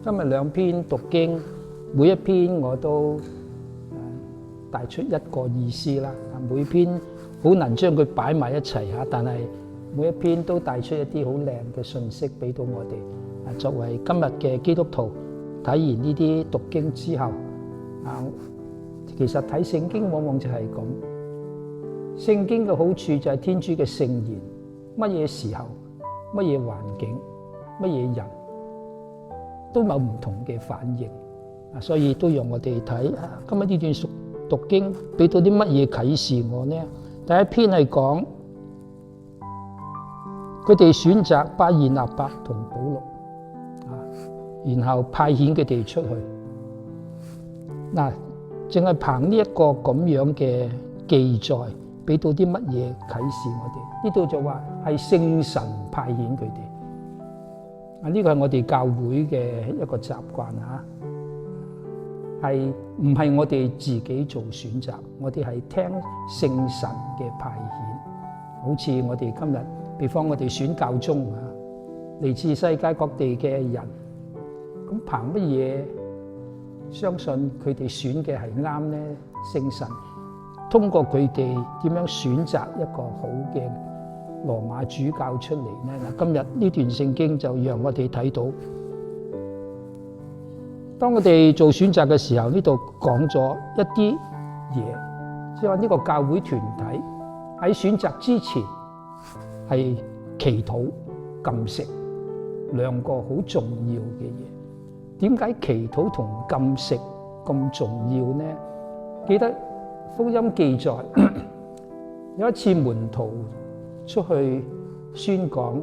今日兩篇讀經，每一篇我都帶出一個意思啦。每篇好難將佢擺埋一齊嚇，但係每一篇都帶出一啲好靚嘅信息俾到我哋。作為今日嘅基督徒，睇完呢啲讀經之後，其實睇聖經往往就係咁。聖經嘅好處就係天主嘅聖言，乜嘢時候、乜嘢環境、乜嘢人都有唔同嘅反應。所以都讓我哋睇今日呢段讀經俾到啲乜嘢啟示我呢？第一篇係講佢哋選擇巴爾納伯同保祿，然後派遣佢哋出去。淨係憑呢一個咁樣嘅記載，俾到啲乜嘢啟示我哋？呢度就話係聖神派遣佢哋。呢個係我哋教會嘅一個習慣嚇，係唔係我哋自己做選擇？我哋係聽聖神嘅派遣。好似我哋今日，比方我哋選教宗啊，嚟自世界各地嘅人，咁憑乜嘢相信佢哋選嘅係啱呢？聖神通過佢哋點樣選擇一個好嘅羅馬主教出嚟呢？今日呢段聖經就讓我哋睇到，當我哋做選擇嘅時候，呢度講咗一啲嘢，即係話呢個教會團體喺選擇之前係祈禱、禁食兩個好重要嘅嘢。點解祈禱同禁食咁重要呢？記得福音記載有一次門徒出去宣講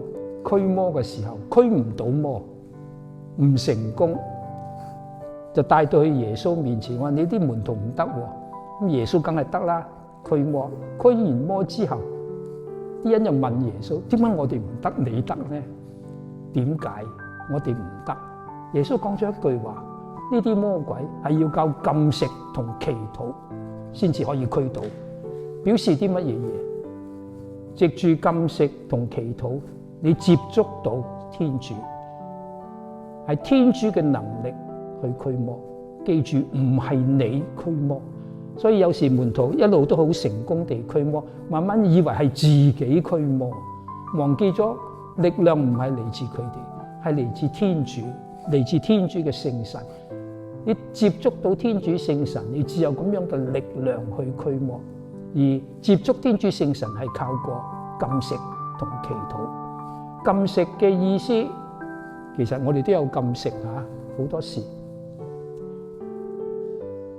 驅魔嘅時候，驅唔到魔，唔成功，就帶到去耶穌面前，話你啲門徒唔得喎。咁耶穌梗係得啦，驅魔，驅完魔之後，啲人就問耶穌：點解我哋唔得，你得呢？點解我哋唔得？耶穌講咗一句話：呢啲魔鬼係要靠禁食同祈禱先至可以驅到。表示啲乜嘢嘢？藉住禁食同祈禱，你接觸到天主，係天主嘅能力去驅魔。記住，唔係你驅魔。所以有時門徒一路都好成功地驅魔，慢慢以為係自己驅魔，忘記咗力量唔係嚟自佢哋，係嚟自天主。嚟自天主嘅聖神，你接觸到天主聖神，你只有咁樣嘅力量去驅魔。而接觸天主聖神係靠過禁食同祈禱。禁食嘅意思，其實我哋都有禁食嚇，好多時。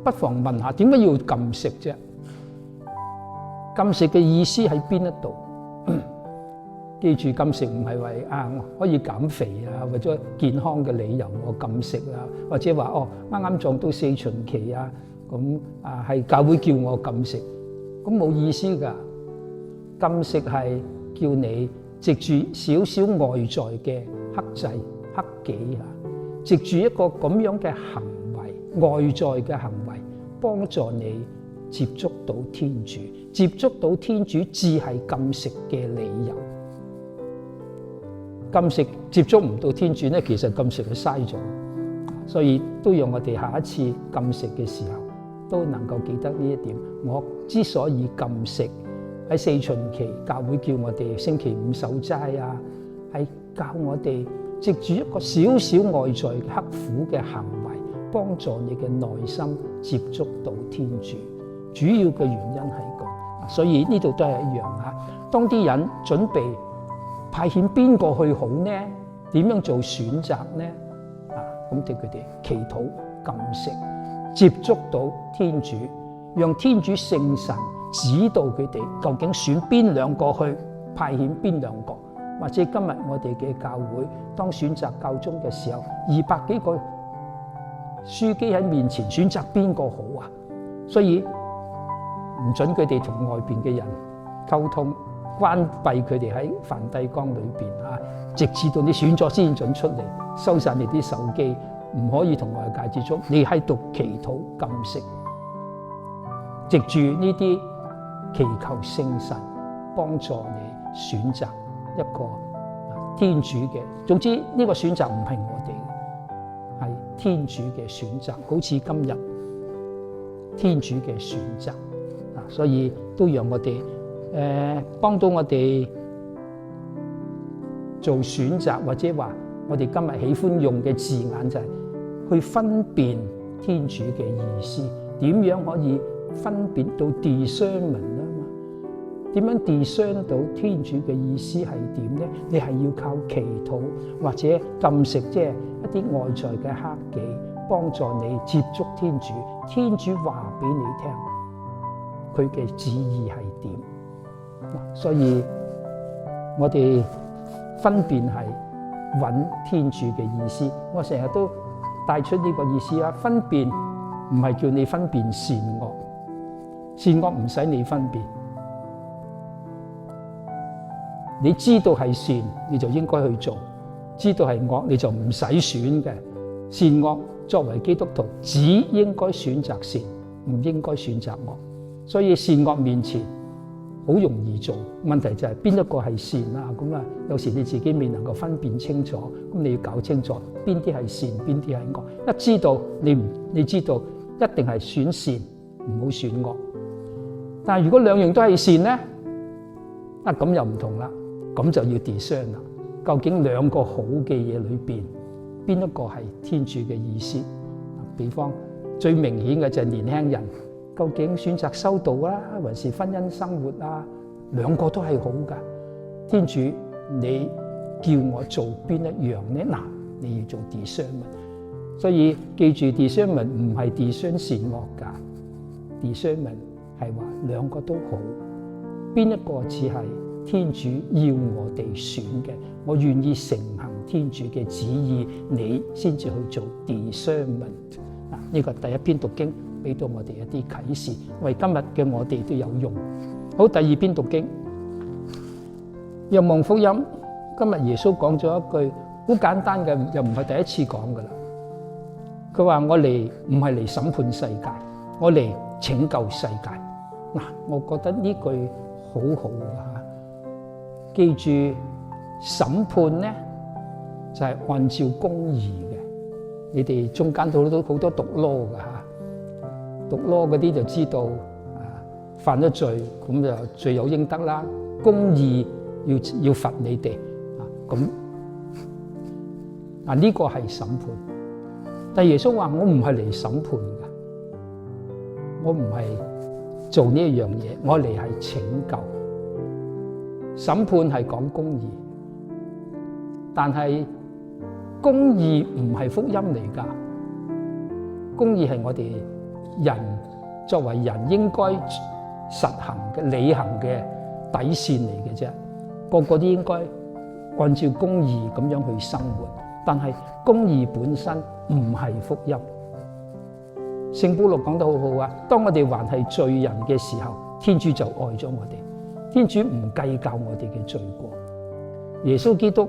不妨問下點解要禁食啫？禁食嘅意思喺邊一度？記住，禁食唔係為可以減肥啊，或者健康嘅理由我禁食啊，或者話啱啱撞到四旬期啊，咁係教會叫我禁食，咁冇意思噶。禁食係叫你藉住少少外在嘅克制、克己啊，藉住一個咁樣嘅行為，外在嘅行為，幫助你接觸到天主，接觸到天主至係禁食嘅理由。禁食接觸唔到天主咧，其實禁食係嘥咗，所以都讓我哋下一次禁食嘅時候都能夠記得呢一點。我之所以禁食，喺四旬期教會叫我哋星期五守齋啊，係教我哋藉住一個少少外在刻苦嘅行為，幫助你嘅內心接觸到天主。主要嘅原因係咁，所以呢度都係一樣嚇。當啲人準備派遣邊個去好呢？點樣做選擇呢？咁對佢哋祈禱、禁食，接觸到天主，讓天主聖神指導佢哋究竟選邊兩個去派遣邊兩個。或者今日我哋嘅教會當選擇教宗嘅時候，200幾個樞機喺面前，選擇邊個好啊？所以唔准佢哋同外邊嘅人溝通。關閉佢哋喺梵蒂岡裏邊啊，直至到你選咗先準出嚟，收晒你啲手機，唔可以同外界接觸。你喺度祈禱禁食，藉住呢啲祈求聖神幫助你選擇一個天主嘅。總之呢個選擇唔係我哋嘅，係天主嘅選擇，好似今日天主嘅選擇啊，所以都讓我哋幫到我哋做選擇，或者話我哋今日喜歡用嘅字眼就係去分辨天主嘅意思。點樣可以分辨到 discernment 啊嘛？點樣 discern 到天主嘅意思係點咧？你係要靠祈禱或者禁食，即係一啲外在嘅克己，幫助你接觸天主。天主話俾你聽，佢嘅旨意係點？所以我哋分辨係揾天主嘅意思。我成日都帶出呢個意思啊，分辨唔係叫你分辨善惡，善惡唔使你分辨。你知道係善，你就應該去做；知道係惡，你就唔使選嘅。善惡作為基督徒，只應該選擇善，唔應該選擇惡。所以善惡面前好容易做，問題就係邊一個係善啊？咁啊，有時你自己未能夠分辨清楚，咁你要搞清楚邊啲係善，邊啲係惡。一知道你知道一定係選善，唔好選惡。但係如果兩樣都係善咧，咁又唔同啦，咁就要 discern 啦。究竟兩個好嘅嘢裏邊，邊一個係天主嘅意思？比方最明顯嘅就係年輕人，究竟選擇修道啊，還是婚姻生活啊？兩個都係好噶。天主，你叫我做邊一樣呢？嗱，你要做 discernment。所以記住 discernment 唔係 discern 善惡噶 ，discernment 係話兩個都好，邊一個只係天主要我哋選嘅，我願意承行天主嘅旨意，你先至去做 discernment。呢個第一篇讀經俾到我哋一啲啟示，為今日嘅我哋都有用。好，第二篇讀經，若望福音，今日耶穌講咗一句好簡單嘅，又唔係第一次講噶啦。佢話我嚟唔係嚟審判世界，我嚟拯救世界。嗱，我覺得呢句好好啊！記住審判咧就係按照公義嘅。你哋中間都好多讀 law 噶吓，讀 law 嗰啲就知道犯咗罪咁就罪有應得啦，公義要罰你哋咁呢個係審判。但耶穌話我唔係嚟審判噶，我唔係做呢一樣嘢，我嚟係拯救。審判係講公義，但係公義唔係福音嚟噶。公義係我哋人作為人應該實行嘅、履行嘅底線嚟嘅啫。個個都應該按照公義咁樣去生活，但係公義本身唔係福音。聖保羅講得好好啊，當我哋還係罪人嘅時候，天主就愛咗我哋。天主唔計較我哋嘅罪過，耶穌基督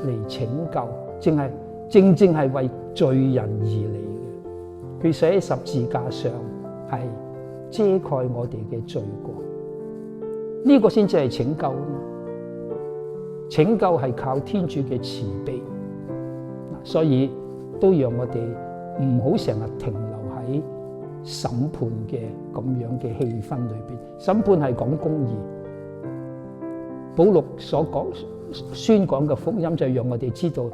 嚟拯救，正正係為罪人而嚟嘅。佢死喺十字架上係遮蓋我哋嘅罪過，呢個先至係拯救。拯救係靠天主嘅慈悲，所以都讓我哋唔好成日停留喺審判嘅咁樣嘅氣氛裏邊。審判係講公義。保祿所宣講嘅福音就係讓我哋知道，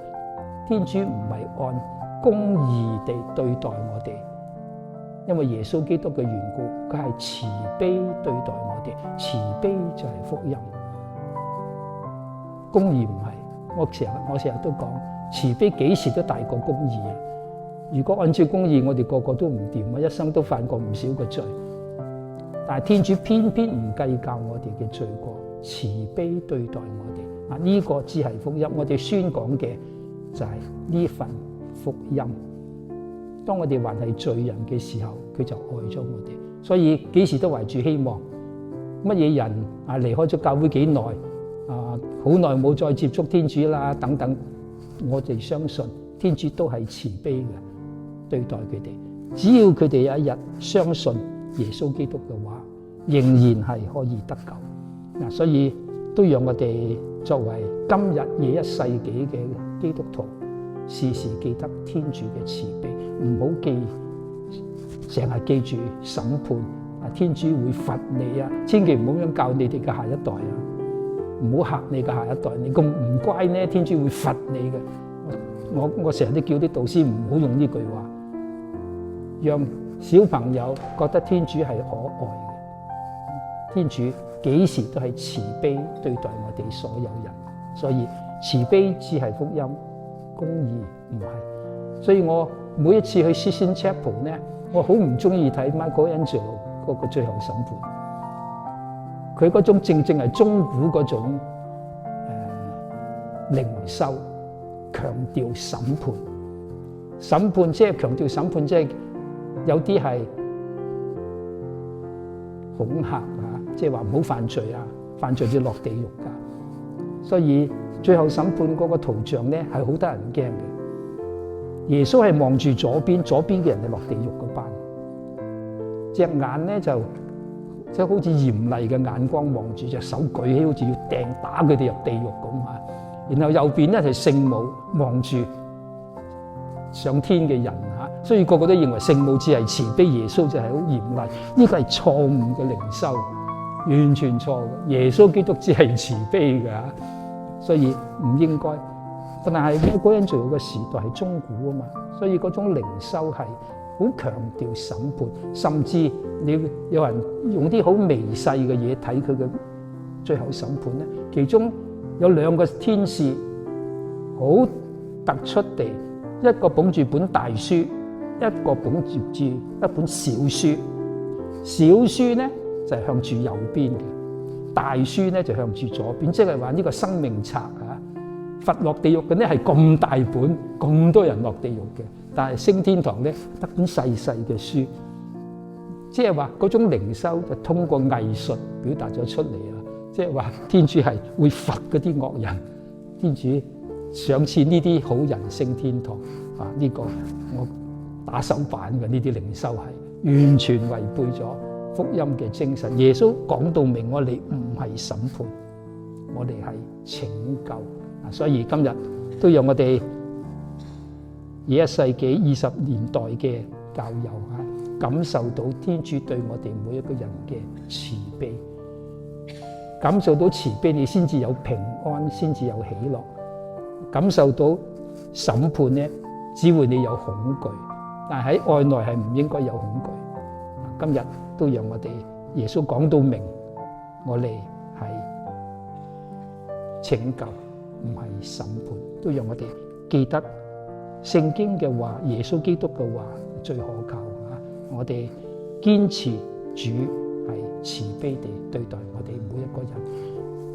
天主唔係按公義地對待我哋，因為耶穌基督嘅緣故，佢係慈悲對待我哋，慈悲就係福音。公義唔係，我成日都講，慈悲幾時都大過公義啊！如果按照公義，我哋個個都唔掂啊，一生都犯過唔少嘅罪。但係天主偏偏唔計較我哋嘅罪過，慈悲對待我哋。呢個只係福音，我哋宣講嘅就係呢份福音。當我哋還係罪人嘅時候，佢就愛咗我哋。所以幾時都懷住希望。乜嘢人離開咗教會幾耐好耐冇再接觸天主啦，等等，我哋相信天主都係慈悲嘅對待佢哋。只要佢哋有一日相信耶穌基督嘅話，仍然係可以得救。所以都讓我哋作為今日21世紀嘅基督徒，時時記得天主嘅慈悲，唔好成日記住審判啊，天主會罰你啊，千祈唔好咁教你哋嘅下一代啊，唔好嚇你嘅下一代，你咁唔乖呢，天主會罰你嘅。我成日都叫啲導師唔好用呢句話，讓小朋友覺得天主係可愛嘅，天主幾時都係慈悲對待我哋所有人，所以慈悲只係福音，公義唔係。所以我每一次去 Sistine Chapel 呢，我好唔中意睇 Michelangelo 嗰個最後審判，佢嗰種正係中古嗰種靈修，強調審判。審判即係強調審判，即係有啲係恐嚇啊，即係話唔好犯罪啊，犯罪就落地獄㗎。所以最後審判嗰個圖像咧係好得人驚嘅。耶穌係望住左邊嘅人係落地獄嗰班，隻眼咧就即係好似嚴厲嘅眼光望住，隻手舉起，好似要掟打佢哋入地獄咁啊。然後右邊咧就聖母望住上天嘅人嚇，所以個個都認為聖母只係慈悲，耶穌就係好嚴厲。呢個係錯誤嘅靈修，完全錯嘅。耶穌基督只係慈悲嘅，所以唔應該。但係嗰陣做嘅時代係中古啊嘛，所以嗰種靈修係好強調審判，甚至你有人用啲好微細嘅嘢睇佢嘅最後審判咧，其中有兩個天使好突出地，一個捧住本大書，一個捧住一本小書。小書咧就係向住右邊嘅，大書咧就向住左邊，即係話呢個生命冊啊，罰落地獄嘅咧係咁大本，咁多人落地獄嘅，但係升天堂咧得本細細嘅書，即係話嗰種靈修就通過藝術表達咗出嚟啊！即係話天主係會罰嗰啲惡人，天主賞賜呢啲好人升天堂啊！呢個我打手板嘅，呢啲靈修係完全違背咗福音嘅精神。耶穌講到明，我哋唔係審判，我哋係拯救啊！所以今日都讓我哋21世紀20年代嘅教友啊，感受到天主對我哋每一個人嘅慈悲。感受到慈悲，你先至有平安，先至有喜樂。感受到審判呢，只會你有恐懼，但係喺愛內係唔應該有恐懼。今日都讓我哋耶穌講到明，我哋係拯救，唔係審判。都讓我哋記得聖經嘅話，耶穌基督嘅話最可靠啊！我哋堅持主係慈悲地對待我哋每一個人，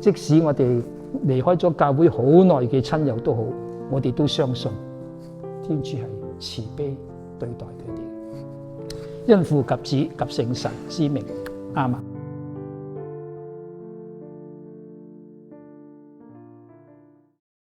即使我哋離開咗教會好耐嘅親友都好，我哋都相信天主係慈悲對待佢哋。因父及子及聖神之名，阿們。